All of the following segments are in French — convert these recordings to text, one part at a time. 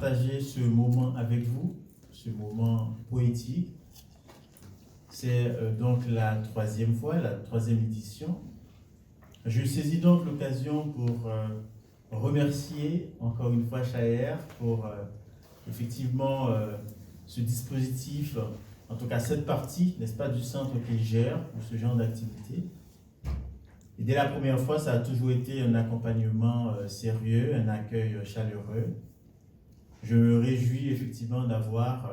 partager ce moment avec vous, ce moment poétique. C'est donc la troisième fois, la troisième édition. Je saisis donc l'occasion pour remercier encore une fois Chaher pour effectivement ce dispositif, en tout cas cette partie, n'est-ce pas, du centre qu'il gère pour ce genre d'activité. Et dès la première fois, ça a toujours été un accompagnement sérieux, un accueil chaleureux. Je me réjouis effectivement d'avoir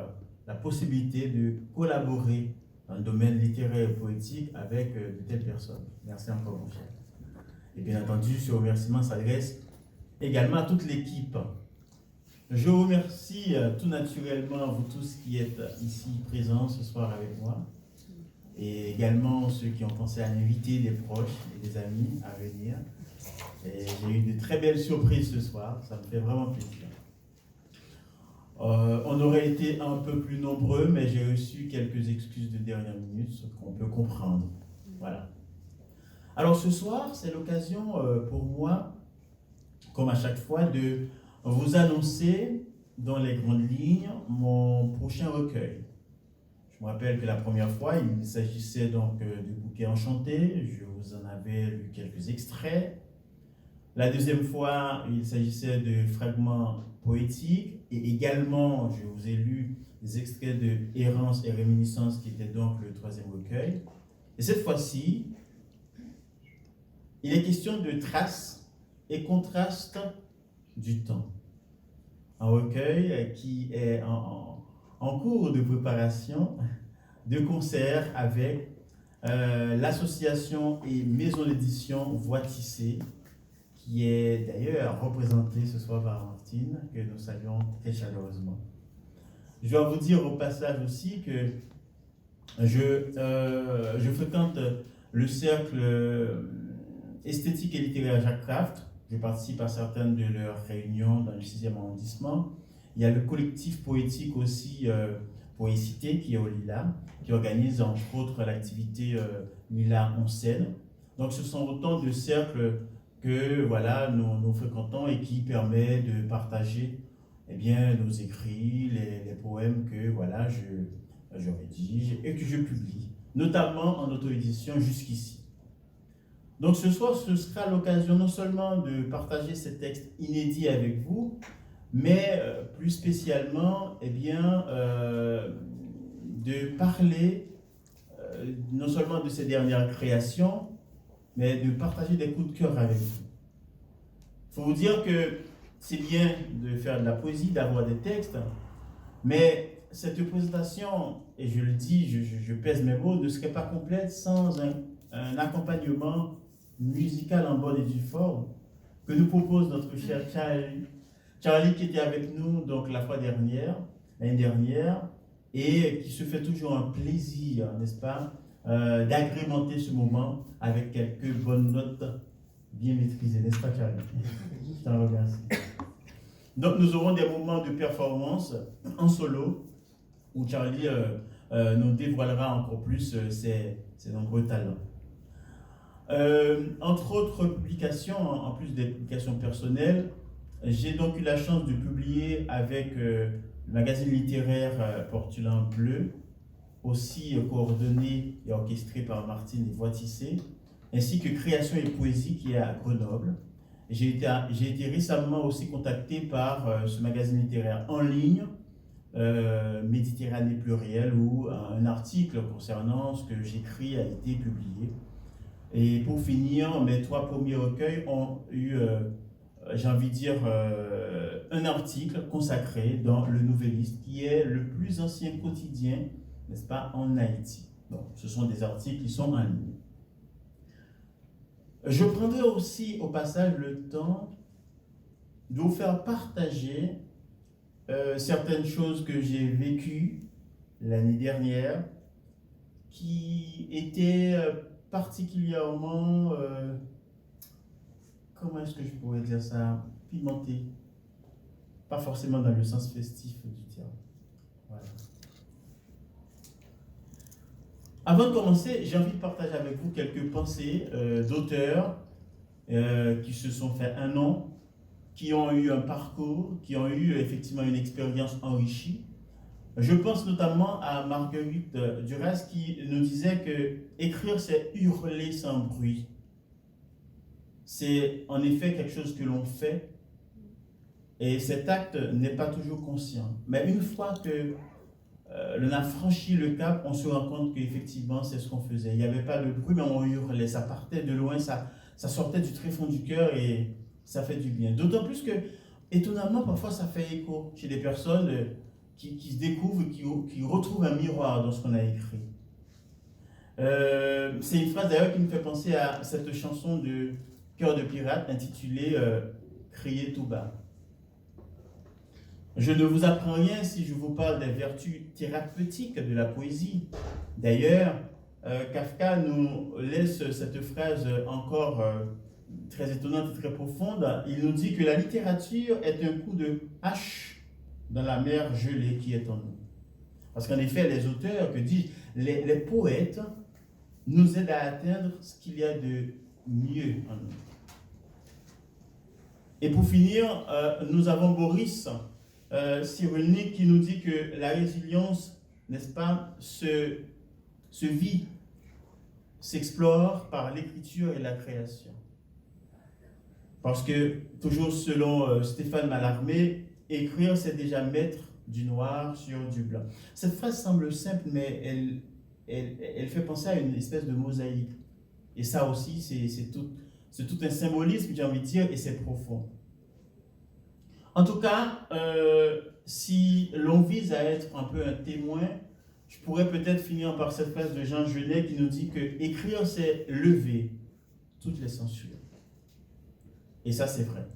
la possibilité de collaborer dans le domaine littéraire et poétique avec de telles personnes. Merci encore, mon cher. Et bien entendu, ce remerciement s'adresse également à toute l'équipe. Je remercie tout naturellement vous tous qui êtes ici présents ce soir avec moi, et également ceux qui ont pensé à inviter des proches et des amis à venir. Et j'ai eu de très belles surprises ce soir, ça me fait vraiment plaisir. On aurait été un peu plus nombreux, mais j'ai reçu quelques excuses de dernière minute, ce qu'on peut comprendre. Voilà. Alors ce soir, c'est l'occasion pour moi, comme à chaque fois, de vous annoncer dans les grandes lignes mon prochain recueil. Je me rappelle que la première fois, il s'agissait donc du Bouquet Enchanté. Je vous en avais lu quelques extraits. La deuxième fois, il s'agissait de fragments poétiques. Et également, je vous ai lu des extraits de Errance et Réminiscence, qui était donc le troisième recueil. Et cette fois-ci, il est question de traces et contrastes du temps. Un recueil qui est en cours de préparation de concert avec l'association et maison d'édition Voix Tissée, qui est d'ailleurs représentée ce soir par Martine, que nous saluons très chaleureusement. Je dois vous dire au passage aussi que je fréquente le cercle esthétique et littéraire Jacques Craft. Je participe à certaines de leurs réunions dans le 6e arrondissement. Il y a le collectif poétique aussi, Poécité, qui est au Lila, qui organise entre autres l'activité Lila en scène. Donc ce sont autant de cercles que voilà, nous fréquentons et qui permet de partager nos écrits, les poèmes que voilà, je rédige et que je publie, notamment en auto-édition jusqu'ici. Donc ce soir, ce sera l'occasion non seulement de partager ces textes inédits avec vous, mais plus spécialement de parler non seulement de ces dernières créations, mais de partager des coups de cœur avec vous. Il faut vous dire que c'est bien de faire de la poésie, d'avoir des textes, mais cette présentation, et je le dis, je pèse mes mots, ne serait pas complète sans un accompagnement musical en bonne et due forme que nous propose notre cher Charlie qui était avec nous donc l'année dernière, et qui se fait toujours un plaisir, n'est-ce pas, d'agrémenter ce moment avec quelques bonnes notes bien maîtrisées, n'est-ce pas Charlie? Je t'en remercie. Donc nous aurons des moments de performance en solo où Charlie nous dévoilera encore plus ses nombreux talents. Entre autres publications, en plus des publications personnelles, j'ai donc eu la chance de publier avec le magazine littéraire Portulan Bleu, aussi coordonné et orchestré par Martine et Voix Tissée, ainsi que Création et Poésie qui est à Grenoble. J'ai été récemment aussi contacté par ce magazine littéraire en ligne, Méditerranée Plurielle, où un article concernant ce que j'écris a été publié. Et pour finir, mes 3 premiers recueils ont eu, j'ai envie de dire, un article consacré dans Le Nouvelliste, qui est le plus ancien quotidien, n'est-ce pas, en Haïti. Donc, ce sont des articles qui sont en ligne. Je prendrai aussi au passage le temps de vous faire partager certaines choses que j'ai vécues l'année dernière, qui étaient particulièrement, comment est-ce que je pourrais dire ça, pimenté, pas forcément dans le sens festif du terme. Voilà. Avant de commencer, j'ai envie de partager avec vous quelques pensées d'auteurs qui se sont fait un nom qui ont eu un parcours, qui ont eu effectivement une expérience enrichie. Je pense notamment à Marguerite Duras qui nous disait que écrire, c'est hurler sans bruit. C'est en effet quelque chose que l'on fait et cet acte n'est pas toujours conscient. Mais une fois que l'on a franchi le cap, on se rend compte qu'effectivement c'est ce qu'on faisait. Il n'y avait pas de bruit, mais on hurlait, ça partait de loin, ça sortait du tréfonds du cœur et ça fait du bien. D'autant plus que, étonnamment, parfois ça fait écho chez des personnes qui se découvrent, qui retrouvent un miroir dans ce qu'on a écrit. C'est une phrase d'ailleurs qui me fait penser à cette chanson de Cœur de pirate intitulée Crier tout bas. Je ne vous apprends rien si je vous parle des vertus thérapeutiques de la poésie. D'ailleurs, Kafka nous laisse cette phrase encore très étonnante et très profonde. Il nous dit que la littérature est un coup de hache dans la mer gelée qui est en nous. Parce qu'en effet, les auteurs, que dis-je, les poètes nous aident à atteindre ce qu'il y a de mieux en nous. Et pour finir, nous avons Boris Cyrulnik qui nous dit que la résilience, n'est-ce pas, se vit, s'explore par l'écriture et la création. Parce que, toujours selon Stéphane Mallarmé, écrire, c'est déjà mettre du noir sur du blanc. Cette phrase semble simple, mais elle fait penser à une espèce de mosaïque. Et ça aussi, c'est tout un symbolisme, j'ai envie de dire, et c'est profond. En tout cas, si l'on vise à être un peu un témoin, je pourrais peut-être finir par cette phrase de Jean Genet qui nous dit que écrire, c'est lever toutes les censures. Et ça, c'est vrai.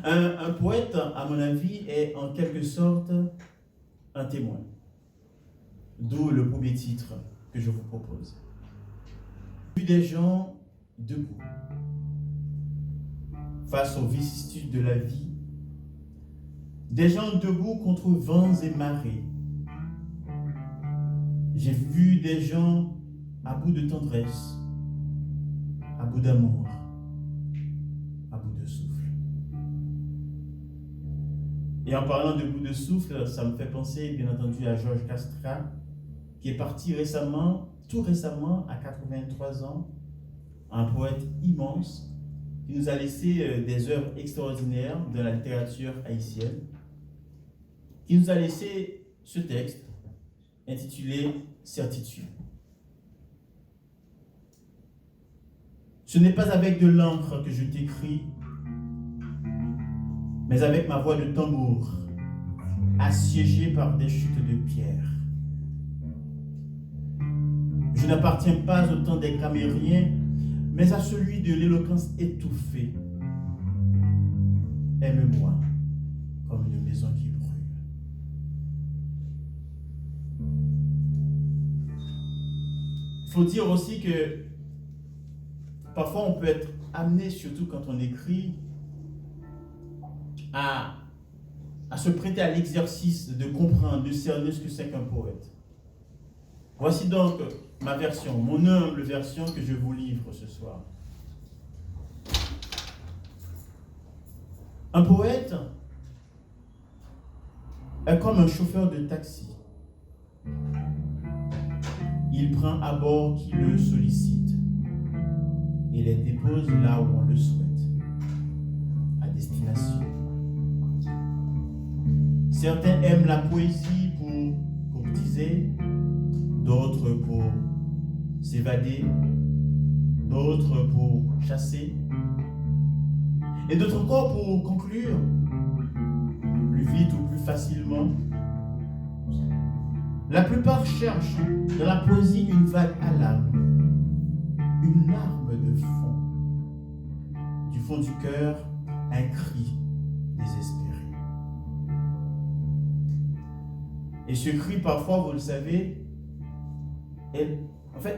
Un poète, à mon avis, est en quelque sorte un témoin. D'où le premier titre que je vous propose. J'ai vu des gens debout, face aux vicissitudes de la vie, des gens debout contre vents et marées. J'ai vu des gens à bout de tendresse, à bout d'amour, à bout de souffle. Et en parlant de bout de souffle, ça me fait penser bien entendu à Georges Castrat, qui est parti tout récemment, à 83 ans, un poète immense, qui nous a laissé des œuvres extraordinaires de la littérature haïtienne, qui nous a laissé ce texte intitulé Certitude. Ce n'est pas avec de l'encre que je t'écris, mais avec ma voix de tambour, assiégée par des chutes de pierre. Je n'appartiens pas au temps des grammairiens, mais à celui de l'éloquence étouffée. Aime-moi comme une maison qui brûle. Il faut dire aussi que parfois on peut être amené, surtout quand on écrit, à se prêter à l'exercice de comprendre, de cerner ce que c'est qu'un poète. Voici donc ma version, mon humble version que je vous livre ce soir. Un poète est comme un chauffeur de taxi. Il prend à bord qui le sollicite et les dépose là où on le souhaite, à destination. Certains aiment la poésie pour courtiser, d'autres pour s'évader, d'autres pour chasser, et d'autres encore pour conclure, plus vite ou plus facilement. La plupart cherchent dans la poésie une vague à l'âme, une larme de fond, du fond du cœur, un cri désespéré. Et ce cri, parfois, vous le savez,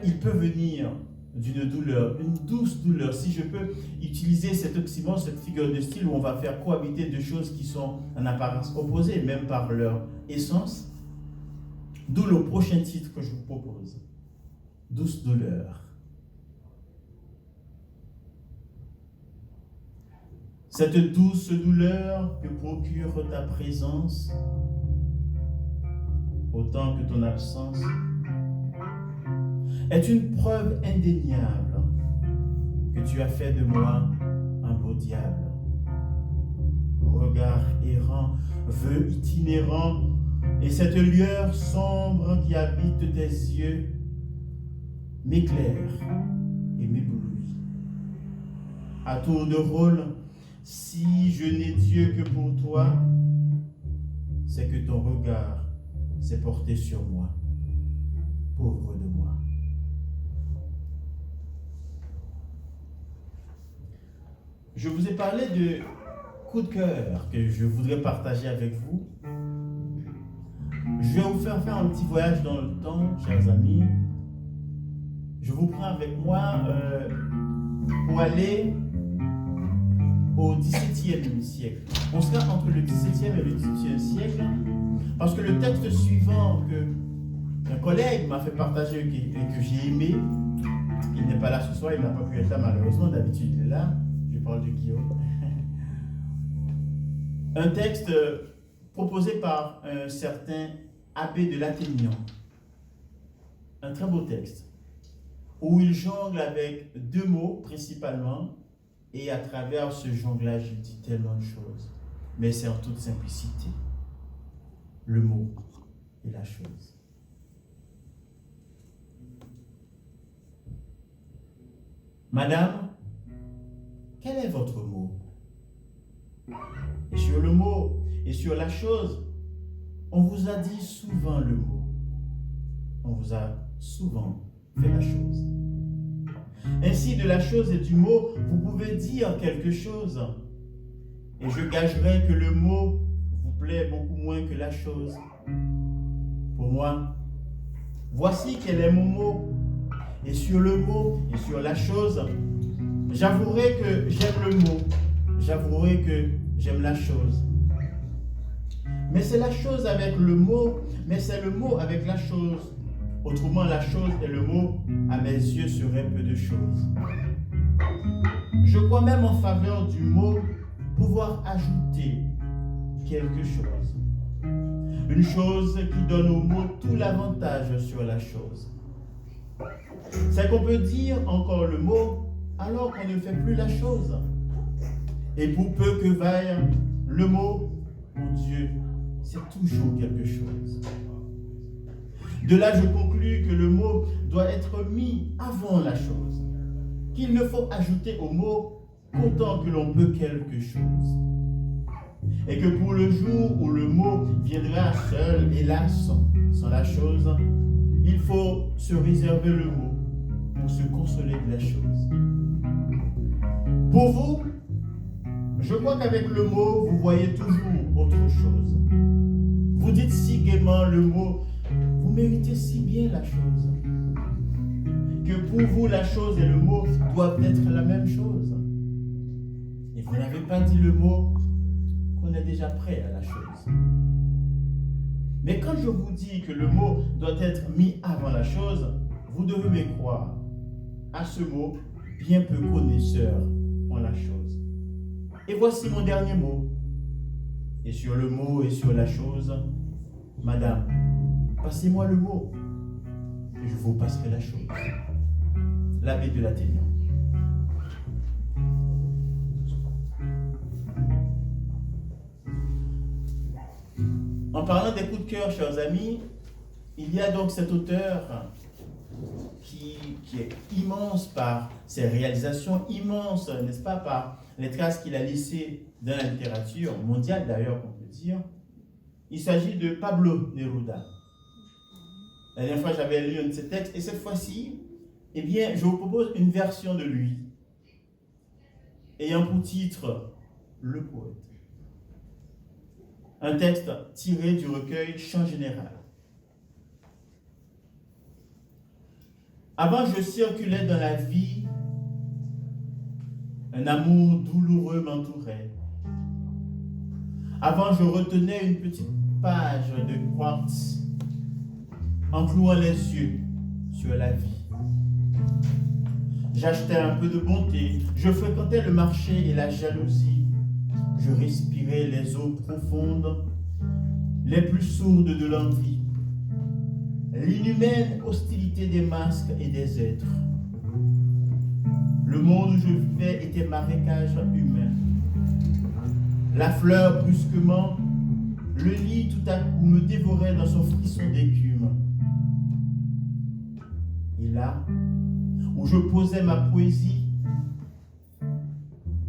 il peut venir d'une douleur, une douce douleur. Si je peux utiliser cet oxymore, cette figure de style où on va faire cohabiter deux choses qui sont en apparence opposées, même par leur essence, d'où le prochain titre que je vous propose, Douce douleur. Cette douce douleur que procure ta présence, autant que ton absence, est une preuve indéniable que tu as fait de moi un beau diable. Regard errant, vœu itinérant, et cette lueur sombre qui habite tes yeux m'éclaire et m'éblouit. À tour de rôle, si je n'ai Dieu que pour toi, c'est que ton regard s'est porté sur moi, pauvre de moi. Je vous ai parlé de coup de cœur que je voudrais partager avec vous. Je vais vous faire un petit voyage dans le temps, chers amis. Je vous prends avec moi pour aller au XVIIe siècle. On sera entre le XVIIe et le XVIIIe siècle, parce que le texte suivant que un collègue m'a fait partager et que j'ai aimé, il n'est pas là ce soir, il n'a pas pu être là malheureusement, d'habitude il est là, je parle de Guillaume. Un texte proposé par un certain abbé de l'Athénion. Un très beau texte, où il jongle avec deux mots principalement, et à travers ce jonglage, il dit tellement de choses, mais c'est en toute simplicité. Le mot et la chose. Madame, quel est votre mot? Et sur le mot et sur la chose, on vous a dit souvent le mot. On vous a souvent fait la chose. Ainsi, de la chose et du mot, vous pouvez dire quelque chose. Et je gagerai que le mot vous plaît beaucoup moins que la chose. Pour moi, voici quel est mon mot. Et sur le mot et sur la chose, j'avouerai que j'aime le mot. J'avouerai que j'aime la chose. Mais c'est la chose avec le mot, mais c'est le mot avec la chose. Autrement, la chose et le mot, à mes yeux, seraient peu de choses. Je crois même en faveur du mot pouvoir ajouter quelque chose. Une chose qui donne au mot tout l'avantage sur la chose. C'est qu'on peut dire encore le mot alors qu'on ne fait plus la chose. Et pour peu que vaille le mot, mon Dieu, c'est toujours quelque chose. De là, je conclus que le mot doit être mis avant la chose, qu'il ne faut ajouter au mot qu'autant que l'on peut quelque chose. Et que pour le jour où le mot viendra seul, hélas, sans la chose, il faut se réserver le mot pour se consoler de la chose. Pour vous, je crois qu'avec le mot, vous voyez toujours autre chose. Vous dites si gaiement le mot, vous méritez si bien la chose, que pour vous, la chose et le mot doivent être la même chose. Et vous n'avez pas dit le mot qu'on est déjà prêt à la chose. Mais quand je vous dis que le mot doit être mis avant la chose, vous devez me croire. À ce mot, bien peu connaisseurs en la chose. Et voici mon dernier mot. Et sur le mot et sur la chose, Madame, passez-moi le mot, et je vous passerai la chose. L'abbé de l'Athénion. En parlant des coups de cœur, chers amis, il y a donc cet auteur qui est immense par ses réalisations, immense, n'est-ce pas, par les traces qu'il a laissées dans la littérature mondiale, d'ailleurs, on peut dire. Il s'agit de Pablo Neruda. La dernière fois, j'avais lu un de ses textes, et cette fois-ci, eh bien, je vous propose une version de lui, ayant pour titre « Le poète ». Un texte tiré du recueil Chant général. Avant, je circulais dans la vie, un amour douloureux m'entourait. Avant, je retenais une petite page de quartz en clouant les yeux sur la vie. J'achetais un peu de bonté, je fréquentais le marché et la jalousie je respirais les eaux profondes, les plus sourdes de l'envie, l'inhumaine hostilité des masques et des êtres. Le monde où je vivais était marécage humain. La fleur brusquement, le lit tout à coup me dévorait dans son frisson d'écume. Et là, où je posais ma poésie,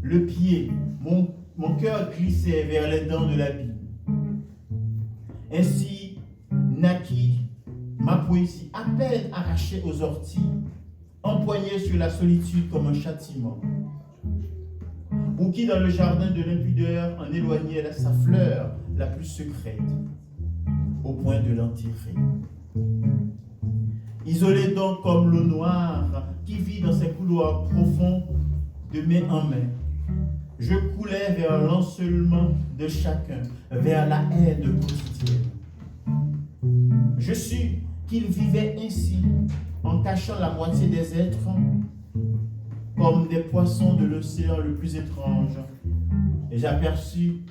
le pied, mon cœur glissait vers les dents de l'abîme. Ainsi naquit ma poésie, à peine arrachée aux orties, empoignée sur la solitude comme un châtiment. Ou qui, dans le jardin de l'impudeur, en éloignait sa fleur la plus secrète, au point de l'enterrer. Isolé donc comme l'eau noire qui vit dans ses couloirs profonds, de main en main, je coulais vers l'enselement de chacun, vers la haine quotidienne. Je sus qu'il vivait ainsi, en cachant la moitié des êtres, comme des poissons de l'océan le plus étrange. Et j'aperçus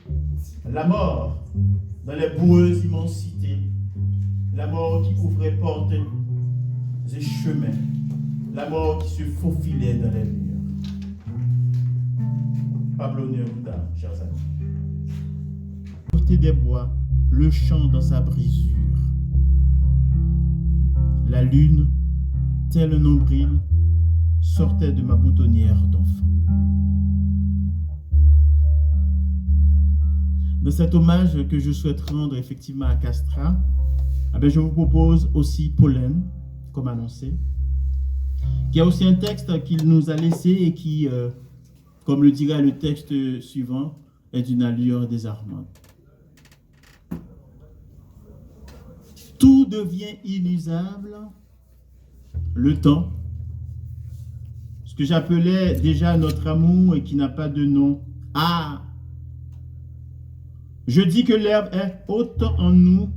la mort dans les boueuses immensités, la mort qui ouvrait portes et chemins, la mort qui se faufilait dans les murs. Pablo Neruda, chers amis. Porter des bois, le chant dans sa brisure. La lune, tel un nombril, sortait de ma boutonnière d'enfant. Dans cet hommage que je souhaite rendre effectivement à Castra, je vous propose aussi Pollen, comme annoncé, qui a aussi un texte qu'il nous a laissé et qui, comme le dira le texte suivant, est d'une allure désarmante. Tout devient inusable, le temps, ce que j'appelais déjà notre amour et qui n'a pas de nom. Ah! Je dis que l'herbe est haute en nous,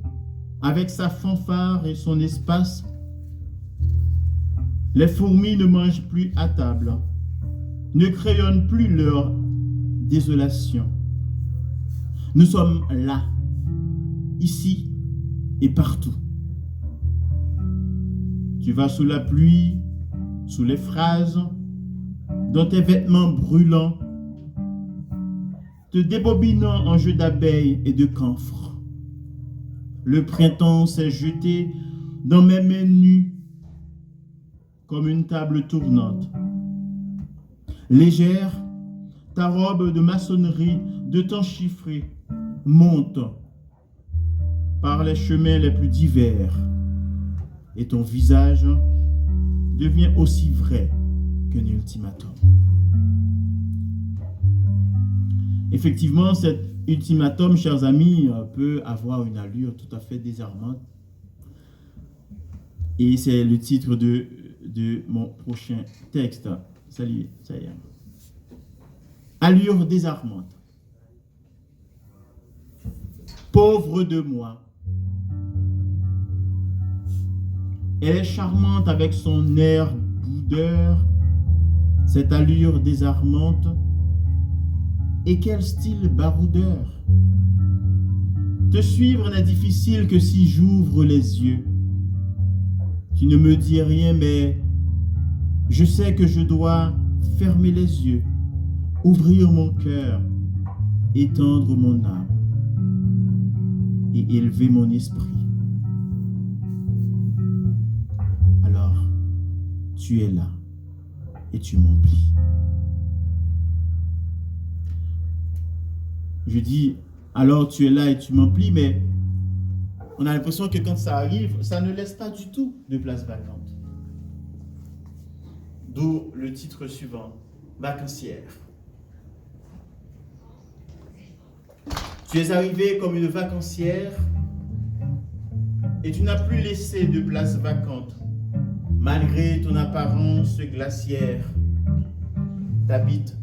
avec sa fanfare et son espace. Les fourmis ne mangent plus à table, ne crayonnent plus leur désolation. Nous sommes là, ici et partout. Tu vas sous la pluie, sous les phrases, dans tes vêtements brûlants, te débobinant en jeu d'abeilles et de camphre. Le printemps s'est jeté dans mes mains nues comme une table tournante. Légère, ta robe de maçonnerie, de temps chiffré, monte par les chemins les plus divers et ton visage devient aussi vrai qu'un ultimatum. Effectivement, cet ultimatum, chers amis, peut avoir une allure tout à fait désarmante. Et c'est le titre de mon prochain texte. Salut, ça y est. Allure désarmante. Pauvre de moi. Elle est charmante avec son air boudeur, cette allure désarmante. Et quel style baroudeur! Te suivre n'est difficile que si j'ouvre les yeux. Tu ne me dis rien, mais je sais que je dois fermer les yeux, ouvrir mon cœur, étendre mon âme et élever mon esprit. Alors, tu es là et tu m'emplis. Je dis, alors tu es là et tu m'emplis, mais on a l'impression que quand ça arrive, ça ne laisse pas du tout de place vacante. D'où le titre suivant, Vacancière. Tu es arrivé comme une vacancière et tu n'as plus laissé de place vacante. Malgré ton apparence glaciaire, t'habite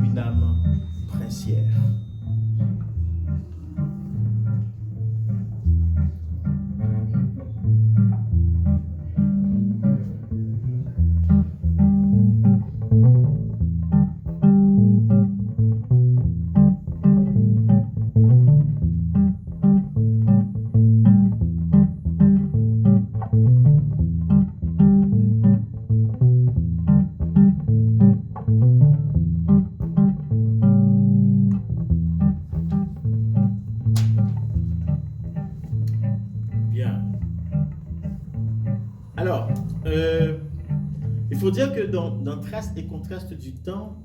une âme princière. Bien. Alors, il faut dire que dans Traces et contrastes du temps,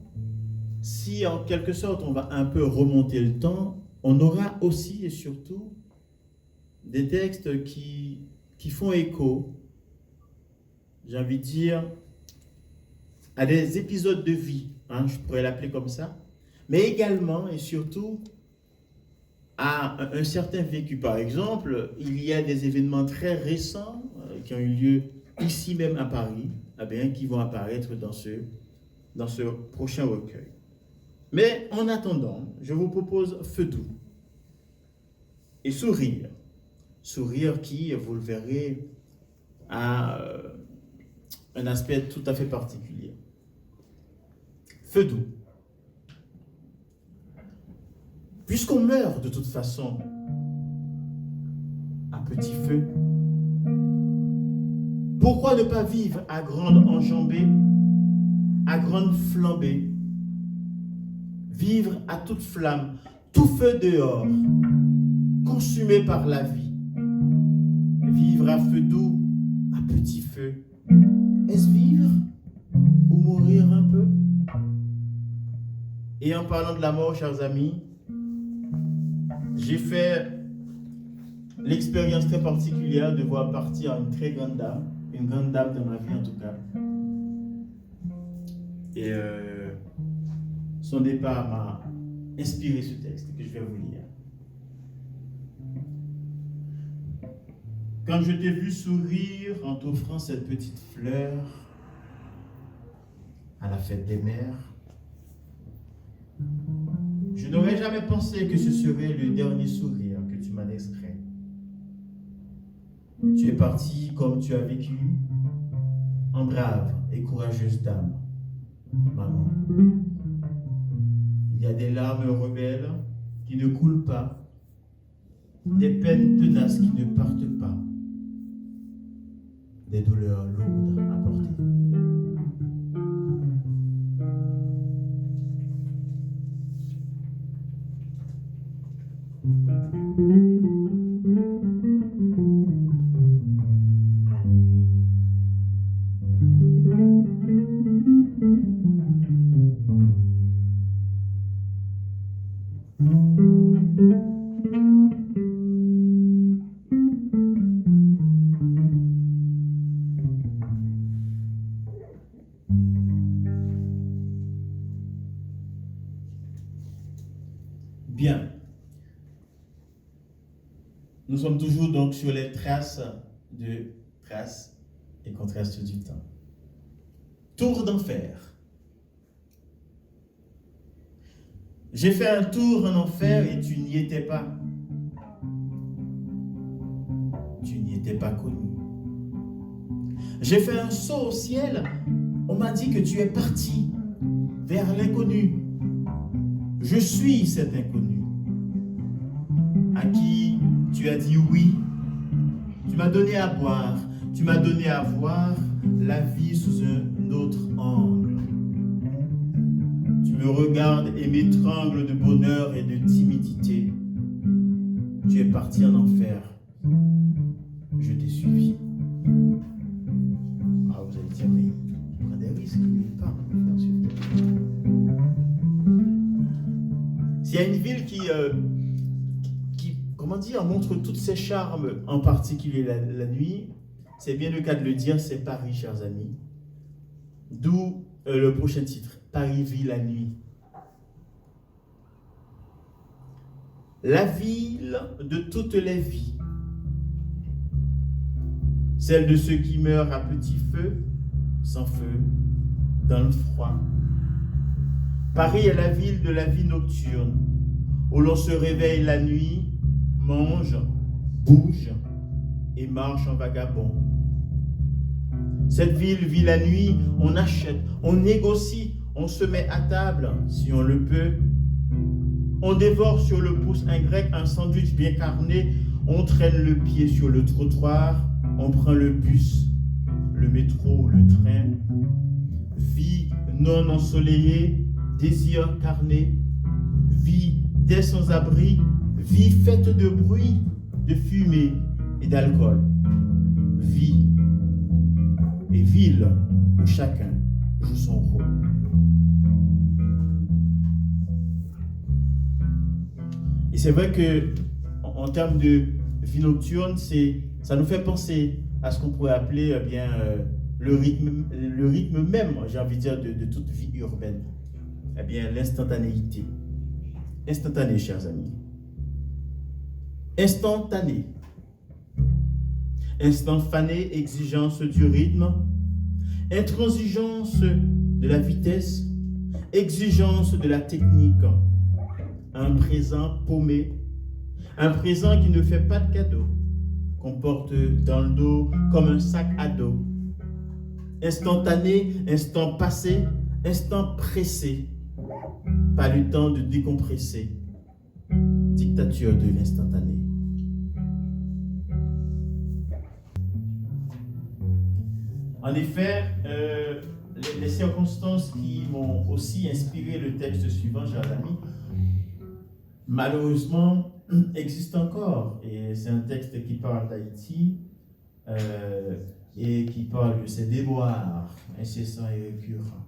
si en quelque sorte on va un peu remonter le temps, on aura aussi et surtout des textes qui font écho, j'ai envie de dire, à des épisodes de vie, hein, je pourrais l'appeler comme ça, mais également et surtout à un certain vécu. Par exemple, il y a des événements très récents qui ont eu lieu ici même à Paris, qui vont apparaître dans ce prochain recueil. Mais en attendant, je vous propose Feu doux et Sourire. Sourire qui, vous le verrez, a un aspect tout à fait particulier. Feu doux. Puisqu'on meurt de toute façon à petit feu, pourquoi ne pas vivre à grande enjambée, à grande flambée, vivre à toute flamme, tout feu dehors, consumé par la vie, vivre à feu doux, à petit feu, est-ce vivre ou mourir un peu? Et en parlant de la mort, chers amis, j'ai fait l'expérience très particulière de voir partir une très grande dame, une grande dame dans ma vie en tout cas. Et son départ m'a inspiré ce texte que je vais vous lire. Quand je t'ai vu sourire en t'offrant cette petite fleur à la fête des mères, je n'aurais jamais pensé que ce serait le dernier sourire que tu m'adresserais. Tu es partie comme tu as vécu, en brave et courageuse dame, maman. Il y a des larmes rebelles qui ne coulent pas, des peines tenaces qui ne partent pas, des douleurs lourdes à porter. Bien. Nous sommes toujours donc sur les traces et contrastes du temps. Tour d'enfer. J'ai fait un tour en enfer et tu n'y étais pas. Tu n'y étais pas connu. J'ai fait un saut au ciel. On m'a dit que tu es parti vers l'inconnu. Je suis cet inconnu à qui tu as dit oui. Tu m'as donné à boire, tu m'as donné à voir la vie sous un autre angle. Tu me regardes et m'étrangles de bonheur et de timidité. Tu es parti en enfer. Je t'ai suivi. Ah, vous allez dire, mais il prend des risques, il part en enfer sur terre. S'il y a une ville qui comment dire, montre tous ses charmes, en particulier la nuit, c'est bien le cas de le dire, c'est Paris, chers amis. D'où le prochain titre, Paris vit la nuit. La ville de toutes les vies, celle de ceux qui meurent à petit feu, sans feu, dans le froid. Paris est la ville de la vie nocturne, où l'on se réveille la nuit, mange, bouge et marche en vagabond. Cette ville vit la nuit, on achète, on négocie, on se met à table si on le peut. On dévore sur le pouce un grec un sandwich bien carné, on traîne le pied sur le trottoir, on prend le bus, le métro, le train. Vie non ensoleillée, désir carné, vie des sans-abri, vie faite de bruit, de fumée, et d'alcool. Vie et ville où chacun joue son rôle. Et c'est vrai que en termes de vie nocturne, ça nous fait penser à ce qu'on pourrait appeler le rythme même, j'ai envie de dire, de toute vie urbaine. Eh bien, l'instantanéité. Instantané, chers amis. Instantané. Instantané, exigence du rythme, intransigeance de la vitesse, exigence de la technique. Un présent paumé, un présent qui ne fait pas de cadeau, qu'on porte dans le dos comme un sac à dos. Instantané, instant passé, instant pressé. Pas le temps de décompresser. Dictature de l'instantané. En effet, les circonstances qui m'ont aussi inspiré le texte suivant, chers amis, malheureusement, existent encore. Et c'est un texte qui parle d'Haïti et qui parle de ses déboires incessants et récurrents.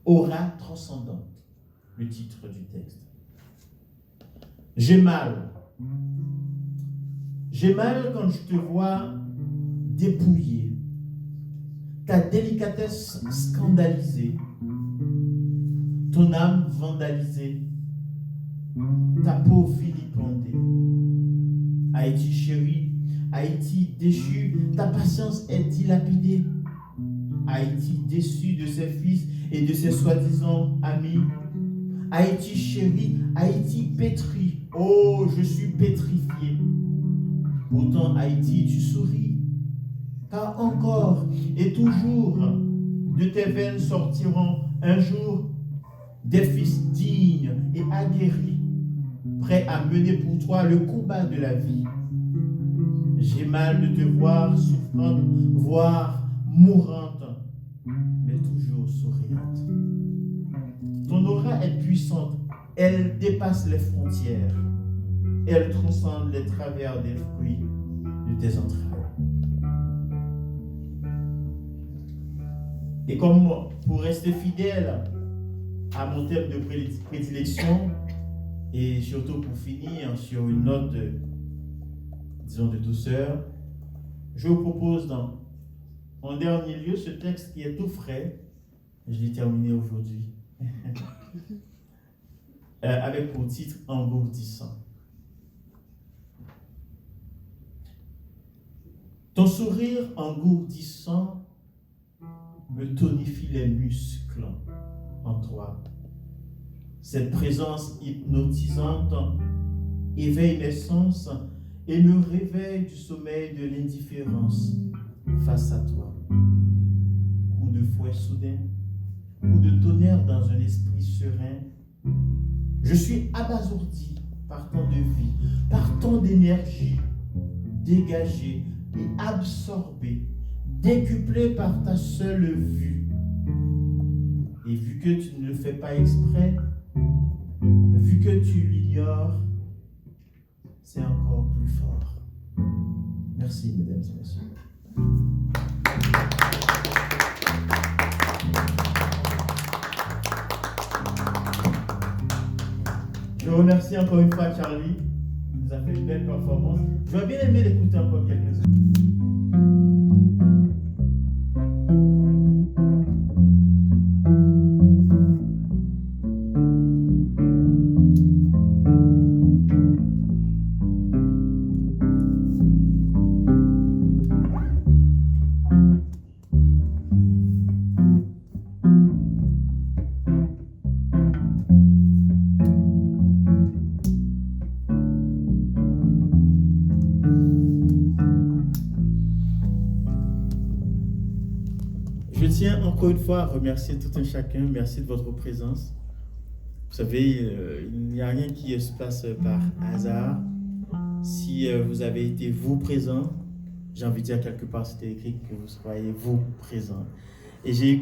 Aura transcendante, le titre du texte. J'ai mal. J'ai mal quand je te vois dépouillé, ta délicatesse scandalisée, ton âme vandalisée, ta peau vilipendée. Haïti chérie, Haïti déchu, ta patience est dilapidée. Haïti déçu de ses fils et de ses soi-disant amis. Haïti chérie, Haïti pétri, oh je suis pétrifié. Pourtant Haïti tu souris, car encore et toujours de tes veines sortiront un jour des fils dignes et aguerris, prêts à mener pour toi le combat de la vie. J'ai mal de te voir souffrante, voire mourante, mais toujours souriante. Ton aura est puissante, elle dépasse les frontières, elle transcende les travers des fruits de tes entrailles. Et comme pour rester fidèle à mon thème de prédilection, et surtout pour finir sur une note, disons, de douceur, je vous propose en dernier lieu ce texte qui est tout frais, je l'ai terminé aujourd'hui, avec pour titre « Engourdissant ». Ton sourire engourdissant me tonifie les muscles en toi. Cette présence hypnotisante éveille mes sens et me réveille du sommeil de l'indifférence face à toi. Coup de fouet soudain, coup de tonnerre dans un esprit serein. Je suis abasourdi par tant de vie, par tant d'énergie, dégagée et absorbée, décuplée par ta seule vue. Et vu que tu ne le fais pas exprès, vu que tu l'ignores, c'est encore plus fort. Merci, mesdames et messieurs. Je remercie encore une fois Charlie. Il nous a fait une belle performance. J'aurais bien aimé l'écouter encore quelques secondes. Je tiens encore une fois à remercier tout un chacun. Merci de votre présence. Vous savez, il n'y a rien qui se passe par hasard. Si vous avez été vous présent, j'ai envie de dire quelque part, c'était écrit que vous soyez vous présent. Et j'ai